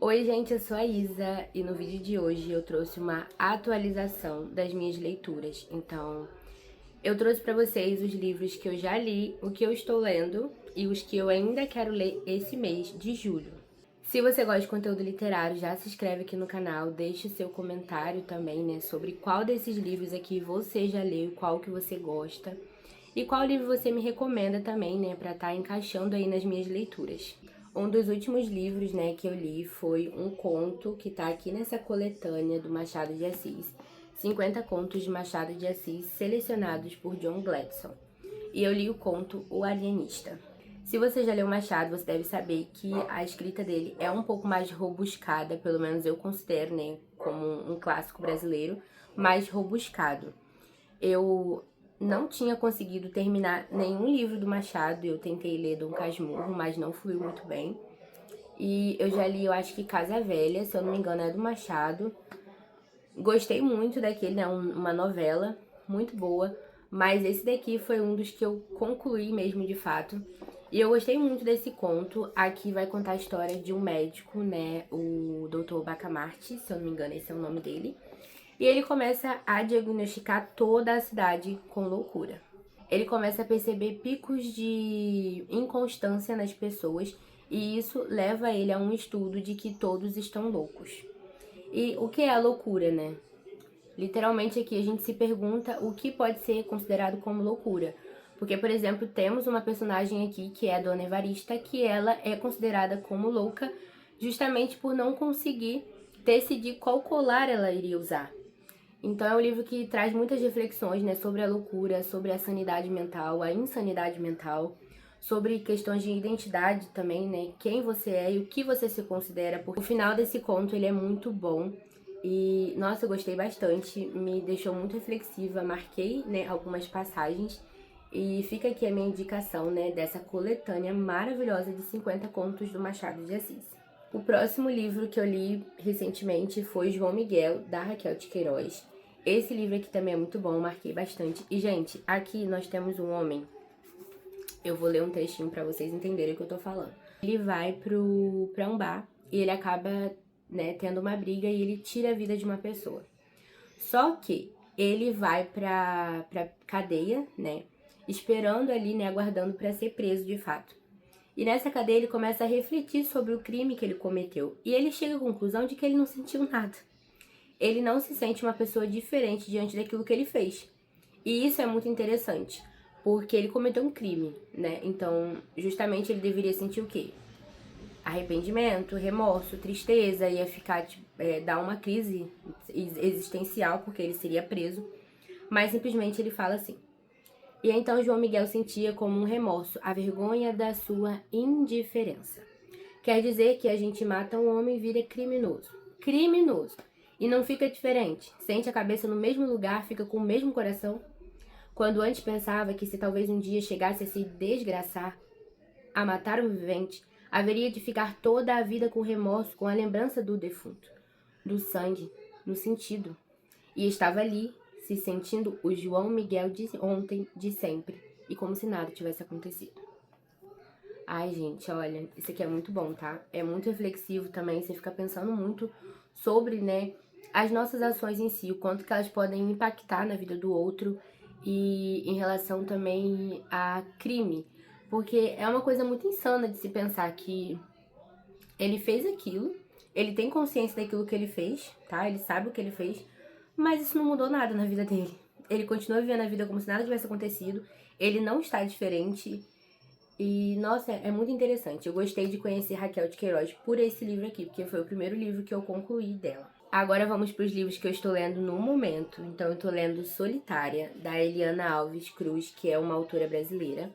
Oi gente, eu sou a Isa e no vídeo de hoje eu trouxe uma atualização das minhas leituras. Então, eu trouxe pra vocês os livros que eu já li, o que eu estou lendo e os que eu ainda quero ler esse mês de julho. Se você gosta de conteúdo literário, já se inscreve aqui no canal, deixe seu comentário também, né, sobre qual desses livros aqui você já leu, qual que você gosta e qual livro você me recomenda também, né, pra estar encaixando aí nas minhas leituras. Um dos últimos livros, né, que eu li foi um conto que tá aqui nessa coletânea do Machado de Assis. 50 contos de Machado de Assis selecionados por John Gladson. E eu li o conto O Alienista. Se você já leu Machado, você deve saber que a escrita dele é um pouco mais robuscada, pelo menos eu considero, né, como um clássico brasileiro, mais robuscado. Eu não tinha conseguido terminar nenhum livro do Machado, eu tentei ler Dom Casmurro, mas não fluiu muito bem. E eu já li, eu acho que Casa Velha, se eu não me engano é do Machado. Gostei muito daquele, né, uma novela muito boa, mas esse daqui foi um dos que eu concluí mesmo de fato. E eu gostei muito desse conto. Aqui vai contar a história de um médico, né, o Dr. Bacamarte, se eu não me engano esse é o nome dele. E ele começa a diagnosticar toda a cidade com loucura. Ele começa a perceber picos de inconstância nas pessoas e isso leva ele a um estudo de que todos estão loucos. E o que é a loucura, né? Literalmente aqui a gente se pergunta o que pode ser considerado como loucura. Porque, por exemplo, temos uma personagem aqui que é a Dona Evarista, que ela é considerada como louca justamente por não conseguir decidir qual colar ela iria usar. Então é um livro que traz muitas reflexões, né, sobre a loucura, sobre a sanidade mental, a insanidade mental, sobre questões de identidade também, né, quem você é e o que você se considera. Porque o final desse conto ele é muito bom e, nossa, eu gostei bastante, me deixou muito reflexiva, marquei, né, algumas passagens e fica aqui a minha indicação, né, dessa coletânea maravilhosa de 50 contos do Machado de Assis. O próximo livro que eu li recentemente foi João Miguel, da Raquel de Queiroz. Esse livro aqui também é muito bom, eu marquei bastante. E, gente, aqui nós temos um homem. Eu vou ler um trechinho pra vocês entenderem o que eu tô falando. Ele vai pra um bar e ele acaba, né, tendo uma briga e ele tira a vida de uma pessoa. Só que ele vai pra cadeia, né, esperando ali, né, aguardando pra ser preso de fato. E nessa cadeia ele começa a refletir sobre o crime que ele cometeu. E ele chega à conclusão de que ele não sentiu nada. Ele não se sente uma pessoa diferente diante daquilo que ele fez. E isso é muito interessante, porque ele cometeu um crime, né? Então, justamente ele deveria sentir o quê? Arrependimento, remorso, tristeza, ia ficar, dar uma crise existencial, porque ele seria preso. Mas simplesmente ele fala assim: e então João Miguel sentia como um remorso a vergonha da sua indiferença. Quer dizer que a gente mata um homem e vira criminoso. Criminoso. E não fica diferente. Sente a cabeça no mesmo lugar, fica com o mesmo coração. Quando antes pensava que se talvez um dia chegasse a se desgraçar, a matar um vivente, haveria de ficar toda a vida com remorso, com a lembrança do defunto, do sangue, no sentido. E estava ali, se sentindo o João Miguel de ontem, de sempre, e como se nada tivesse acontecido. Ai, gente, olha, isso aqui é muito bom, tá? É muito reflexivo também, você fica pensando muito sobre, né, as nossas ações em si, o quanto que elas podem impactar na vida do outro e em relação também a crime. Porque é uma coisa muito insana de se pensar que ele fez aquilo, ele tem consciência daquilo que ele fez, tá? Ele sabe o que ele fez, mas isso não mudou nada na vida dele. Ele continua vivendo a vida como se nada tivesse acontecido, ele não está diferente. E, nossa, é muito interessante. Eu gostei de conhecer Raquel de Queiroz por esse livro aqui, porque foi o primeiro livro que eu concluí dela. Agora vamos para os livros que eu estou lendo no momento. Então, eu estou lendo Solitária, da Eliana Alves Cruz, que é uma autora brasileira.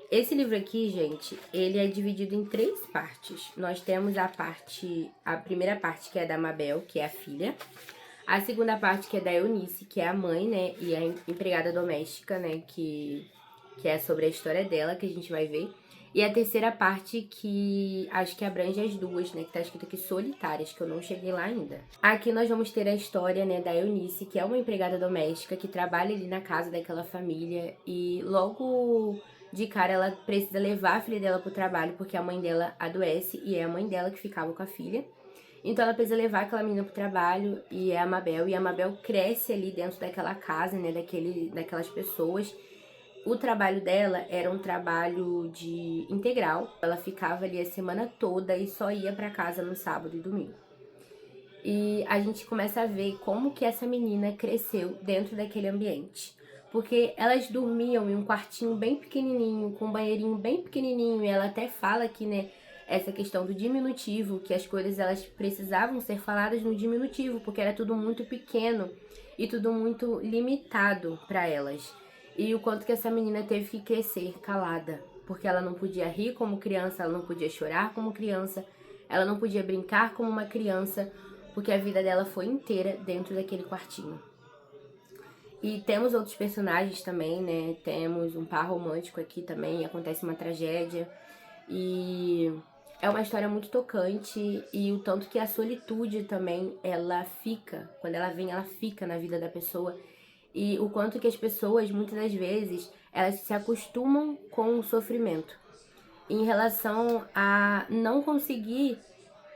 Esse livro aqui, gente, ele é dividido em 3 partes. Nós temos a primeira parte, que é da Mabel, que é a filha. A segunda parte, que é da Eunice, que é a mãe, né, e a empregada doméstica, né, que é sobre a história dela, que a gente vai ver. E a terceira parte, que acho que abrange as duas, né, que tá escrito aqui Solitárias, que eu não cheguei lá ainda. Aqui nós vamos ter a história, né, da Eunice, que é uma empregada doméstica que trabalha ali na casa daquela família e logo De cara, ela precisa levar a filha dela pro trabalho, porque a mãe dela adoece e é a mãe dela que ficava com a filha. Então ela precisa levar aquela menina pro trabalho e é a Mabel. E a Mabel cresce ali dentro daquela casa, né, daquelas pessoas. O trabalho dela era um trabalho de integral. Ela ficava ali a semana toda e só ia pra casa no sábado e domingo. E a gente começa a ver como que essa menina cresceu dentro daquele ambiente. Porque elas dormiam em um quartinho bem pequenininho, com um banheirinho bem pequenininho. E ela até fala que, né, essa questão do diminutivo, que as coisas elas precisavam ser faladas no diminutivo, porque era tudo muito pequeno e tudo muito limitado para elas. E o quanto que essa menina teve que crescer calada, porque ela não podia rir como criança, ela não podia chorar como criança, ela não podia brincar como uma criança, porque a vida dela foi inteira dentro daquele quartinho. E temos outros personagens também, né? Temos um par romântico aqui também, acontece uma tragédia. E é uma história muito tocante e o tanto que a solitude também, ela fica, quando ela vem, ela fica na vida da pessoa. E o quanto que as pessoas, muitas das vezes, elas se acostumam com o sofrimento. Em relação a não conseguir,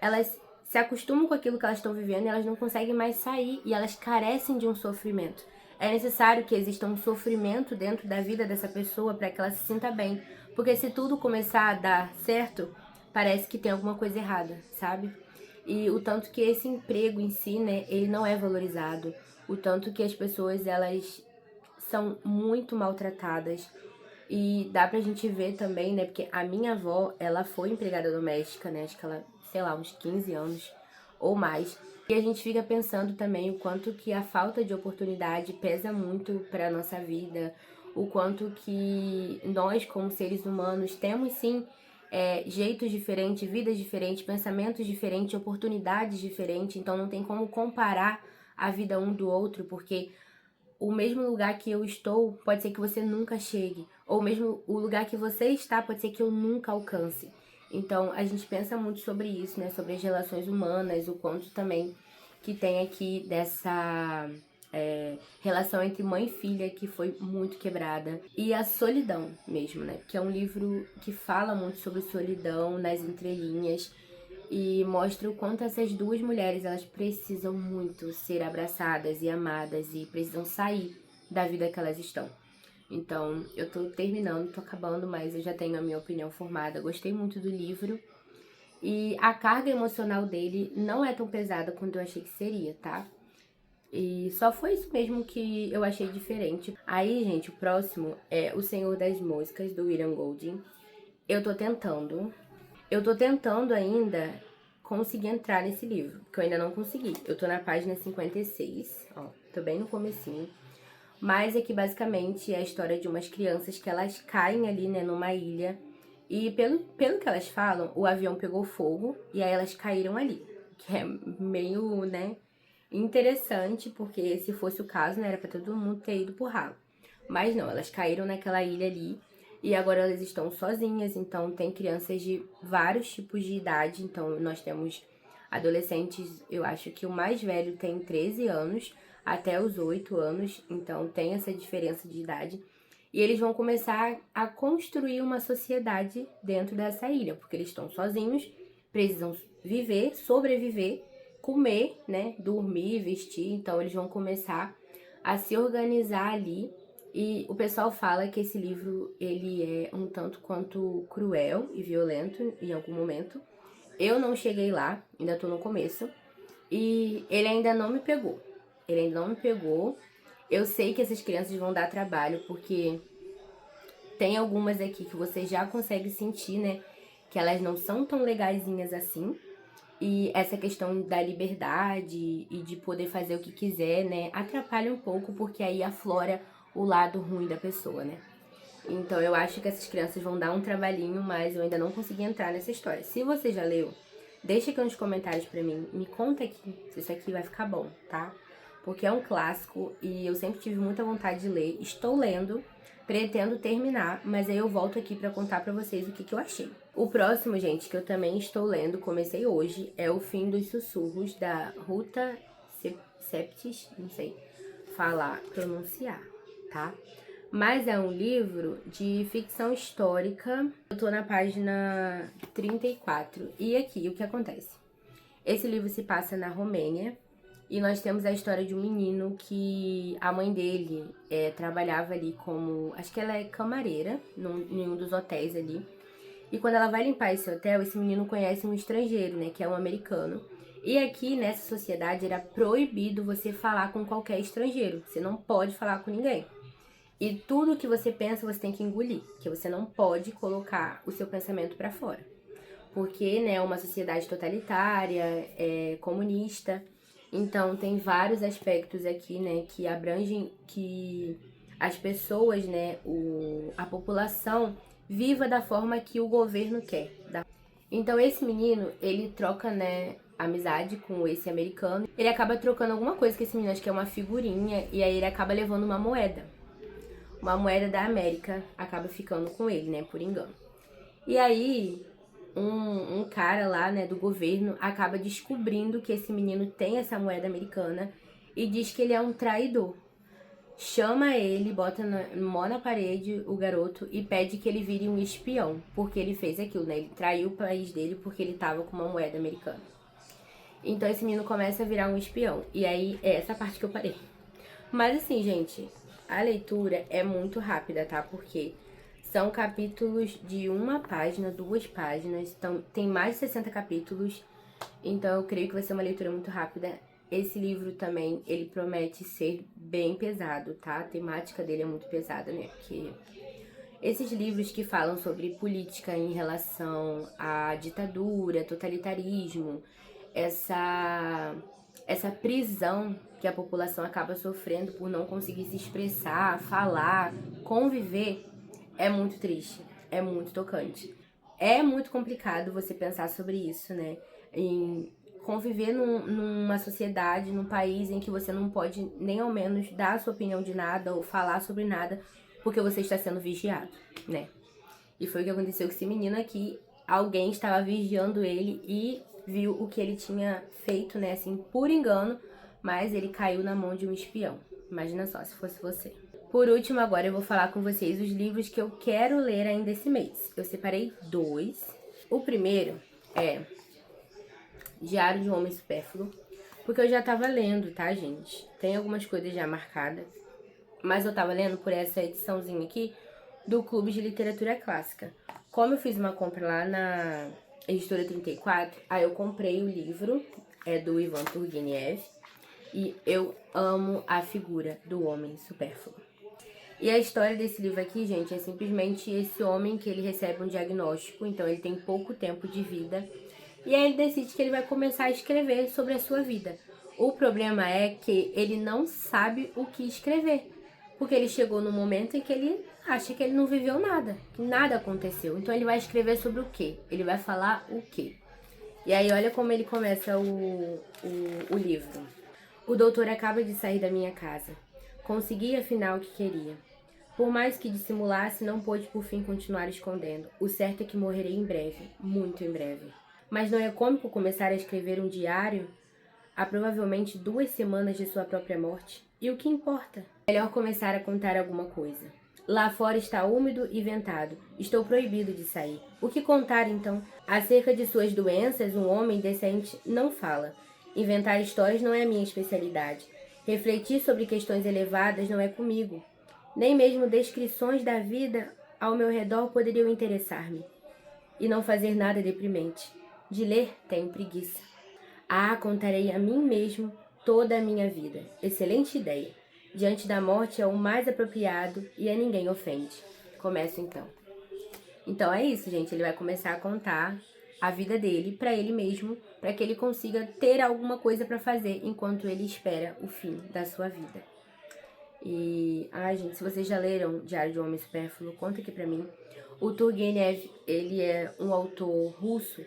elas se acostumam com aquilo que elas estão vivendo e elas não conseguem mais sair e elas carecem de um sofrimento. É necessário que exista um sofrimento dentro da vida dessa pessoa para que ela se sinta bem. Porque se tudo começar a dar certo, parece que tem alguma coisa errada, sabe? E o tanto que esse emprego em si, né, ele não é valorizado. O tanto que as pessoas, elas são muito maltratadas. E dá pra gente ver também, né, porque a minha avó, ela foi empregada doméstica, né, acho que ela, sei lá, uns 15 anos ou mais. E a gente fica pensando também o quanto que a falta de oportunidade pesa muito pra nossa vida, o quanto que nós, como seres humanos, temos sim jeitos diferentes, vidas diferentes, pensamentos diferentes, oportunidades diferentes, então não tem como comparar a vida um do outro, porque o mesmo lugar que eu estou, pode ser que você nunca chegue. Ou mesmo o lugar que você está, pode ser que eu nunca alcance. Então, a gente pensa muito sobre isso, né? Sobre as relações humanas, o quanto também que tem aqui dessa relação entre mãe e filha que foi muito quebrada. E a solidão mesmo, né? Que é um livro que fala muito sobre solidão nas entrelinhas e mostra o quanto essas duas mulheres, elas precisam muito ser abraçadas e amadas e precisam sair da vida que elas estão. Então, eu tô terminando, tô acabando, mas eu já tenho a minha opinião formada. Gostei muito do livro e a carga emocional dele não é tão pesada quanto eu achei que seria, tá? E só foi isso mesmo que eu achei diferente. Aí, gente, o próximo é O Senhor das Moscas, do William Golding. Eu tô tentando ainda conseguir entrar nesse livro, que eu ainda não consegui. Eu tô na página 56, ó, tô bem no comecinho. Mas é que basicamente é a história de umas crianças que elas caem ali, né, numa ilha. E pelo que elas falam, o avião pegou fogo e aí elas caíram ali. Que é meio, né, interessante, porque se fosse o caso, né, era pra todo mundo ter ido pro ralo. Mas não, elas caíram naquela ilha ali e agora elas estão sozinhas, então tem crianças de vários tipos de idade. Então nós temos adolescentes, eu acho que o mais velho tem 13 anos até os 8 anos, então tem essa diferença de idade. E eles vão começar a construir uma sociedade dentro dessa ilha, porque eles estão sozinhos, precisam viver, sobreviver, comer, né, dormir, vestir. Então eles vão começar a se organizar ali. E o pessoal fala que esse livro, ele é um tanto quanto cruel e violento em algum momento. Eu não cheguei lá, ainda tô no começo. E ele ainda não me pegou. Ele ainda não me pegou. Eu sei que essas crianças vão dar trabalho, porque tem algumas aqui que você já consegue sentir, né? Que elas não são tão legaisinhas assim. E essa questão da liberdade e de poder fazer o que quiser, né? Atrapalha um pouco, porque aí aflora o lado ruim da pessoa, né? Então eu acho que essas crianças vão dar um trabalhinho, mas eu ainda não consegui entrar nessa história. Se você já leu, deixa aqui nos comentários pra mim, me conta aqui se isso aqui vai ficar bom, tá? Porque é um clássico e eu sempre tive muita vontade de ler. Estou lendo, pretendo terminar, mas aí eu volto aqui pra contar pra vocês o que eu achei. O próximo, gente, que eu também estou lendo, comecei hoje, é O Fim dos Sussurros, da Ruta Septis, não sei pronunciar, tá? mas é um livro de ficção histórica. Eu tô na página 34. E aqui, o que acontece? Esse livro se passa na Romênia e nós temos a história de um menino que a mãe dele trabalhava ali como... Acho que ela é camareira em um dos hotéis ali. E quando ela vai limpar esse hotel, esse menino conhece um estrangeiro, né, que é um americano. E aqui, nessa sociedade, era proibido você falar com qualquer estrangeiro. Você não pode falar com ninguém. E tudo que você pensa, você tem que engolir. Que você não pode colocar o seu pensamento pra fora. Porque, né, é uma sociedade totalitária, comunista. Então, tem vários aspectos aqui, né, que abrangem que as pessoas, né, a população viva da forma que o governo quer. Então, esse menino, ele troca, né, amizade com esse americano. Ele acaba trocando alguma coisa com esse menino, acho que é uma figurinha, e aí ele acaba levando uma moeda. Uma moeda da América acaba ficando com ele, né, por engano. E aí, um cara lá, né, do governo acaba descobrindo que esse menino tem essa moeda americana e diz que ele é um traidor. Chama ele, bota na parede o garoto e pede que ele vire um espião, porque ele fez aquilo, né? Ele traiu o país dele porque ele tava com uma moeda americana. Então esse menino começa a virar um espião. E aí é essa parte que eu parei. Mas assim, gente, a leitura é muito rápida, tá? Porque são capítulos de uma página, 2 páginas. Então tem mais de 60 capítulos. Então eu creio que vai ser uma leitura muito rápida. Esse livro também, ele promete ser bem pesado, tá? A temática dele é muito pesada, né? Porque esses livros que falam sobre política em relação à ditadura, totalitarismo, essa prisão que a população acaba sofrendo por não conseguir se expressar, falar, conviver, é muito triste, é muito tocante. É muito complicado você pensar sobre isso, né? Em conviver numa sociedade, num país em que você não pode nem ao menos dar a sua opinião de nada ou falar sobre nada porque você está sendo vigiado, né? E foi o que aconteceu com esse menino aqui. Alguém estava vigiando ele e viu o que ele tinha feito, né? Assim, por engano, mas ele caiu na mão de um espião. Imagina só, se fosse você. Por último, agora eu vou falar com vocês os livros que eu quero ler ainda esse mês. Eu separei 2. O primeiro é Diário de um Homem Supérfluo, porque eu já tava lendo, tá, gente? Tem algumas coisas já marcadas, mas eu tava lendo por essa ediçãozinha aqui do Clube de Literatura Clássica. Como eu fiz uma compra lá na Editora 34, aí eu comprei o livro, é do Ivan Turgenev, e eu amo a figura do homem supérfluo. E a história desse livro aqui, gente, é simplesmente esse homem que ele recebe um diagnóstico, então ele tem pouco tempo de vida, e aí ele decide que ele vai começar a escrever sobre a sua vida. O problema é que ele não sabe o que escrever, porque ele chegou no momento em que ele acha que ele não viveu nada, que nada aconteceu. Então ele vai escrever sobre o quê? Ele vai falar o quê? E aí olha como ele começa o livro. O doutor acaba de sair da minha casa. Consegui afinal o que queria. Por mais que dissimulasse, não pôde por fim continuar escondendo. O certo é que morrerei em breve, muito em breve. Mas não é cômico começar a escrever um diário há provavelmente 2 semanas de sua própria morte? E o que importa? Melhor começar a contar alguma coisa. Lá fora está úmido e ventado. Estou proibido de sair. O que contar, então? Acerca de suas doenças, um homem decente não fala. Inventar histórias não é a minha especialidade. Refletir sobre questões elevadas não é comigo. Nem mesmo descrições da vida ao meu redor poderiam interessar-me. E não fazer nada deprimente. De ler, tenho preguiça. Contarei a mim mesmo toda a minha vida. Excelente ideia. Diante da morte é o mais apropriado e a ninguém ofende. Começo então. Então é isso, gente. Ele vai começar a contar a vida dele pra ele mesmo, pra que ele consiga ter alguma coisa pra fazer enquanto ele espera o fim da sua vida. E, gente, se vocês já leram Diário de um Homem Supérfluo, conta aqui pra mim. O Turgenev, ele é um autor russo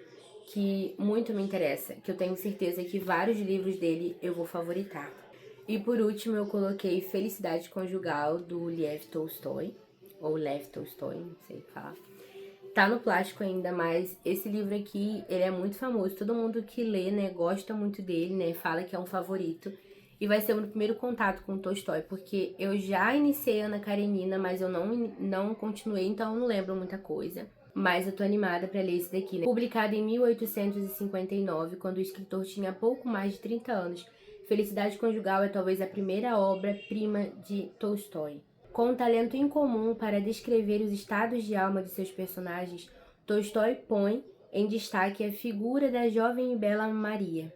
que muito me interessa, que eu tenho certeza que vários livros dele eu vou favoritar. E por último eu coloquei Felicidade Conjugal, do Lev Tolstói, ou Lev Tolstói, não sei falar. Tá no plástico ainda, mas esse livro aqui, ele é muito famoso, todo mundo que lê, né, gosta muito dele, né, fala que é um favorito. E vai ser o meu primeiro contato com Tolstói, porque eu já iniciei Ana Karenina, mas eu não continuei, então eu não lembro muita coisa. Mas eu tô animada pra ler esse daqui, né? Publicado em 1859, quando o escritor tinha pouco mais de 30 anos, Felicidade Conjugal é talvez a primeira obra-prima de Tolstói. Com um talento incomum para descrever os estados de alma de seus personagens, Tolstói põe em destaque a figura da jovem e bela Maria,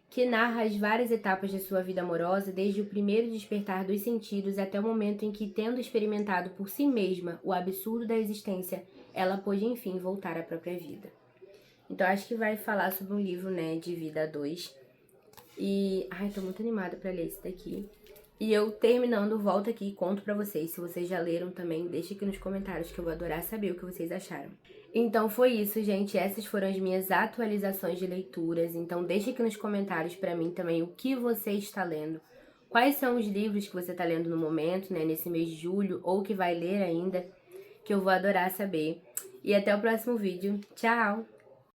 que narra as várias etapas de sua vida amorosa, desde o primeiro despertar dos sentidos até o momento em que, tendo experimentado por si mesma o absurdo da existência, ela pôde enfim voltar à própria vida. Então acho que vai falar sobre um livro, né, de vida a dois. E, ai, tô muito animada pra ler esse daqui. E eu terminando, volto aqui e conto pra vocês. Se vocês já leram também, deixa aqui nos comentários que eu vou adorar saber o que vocês acharam. Então foi isso, gente. Essas foram as minhas atualizações de leituras. Então deixa aqui nos comentários pra mim também o que você está lendo. Quais são os livros que você tá lendo no momento, né, nesse mês de julho, ou que vai ler ainda, que eu vou adorar saber. E até o próximo vídeo. Tchau!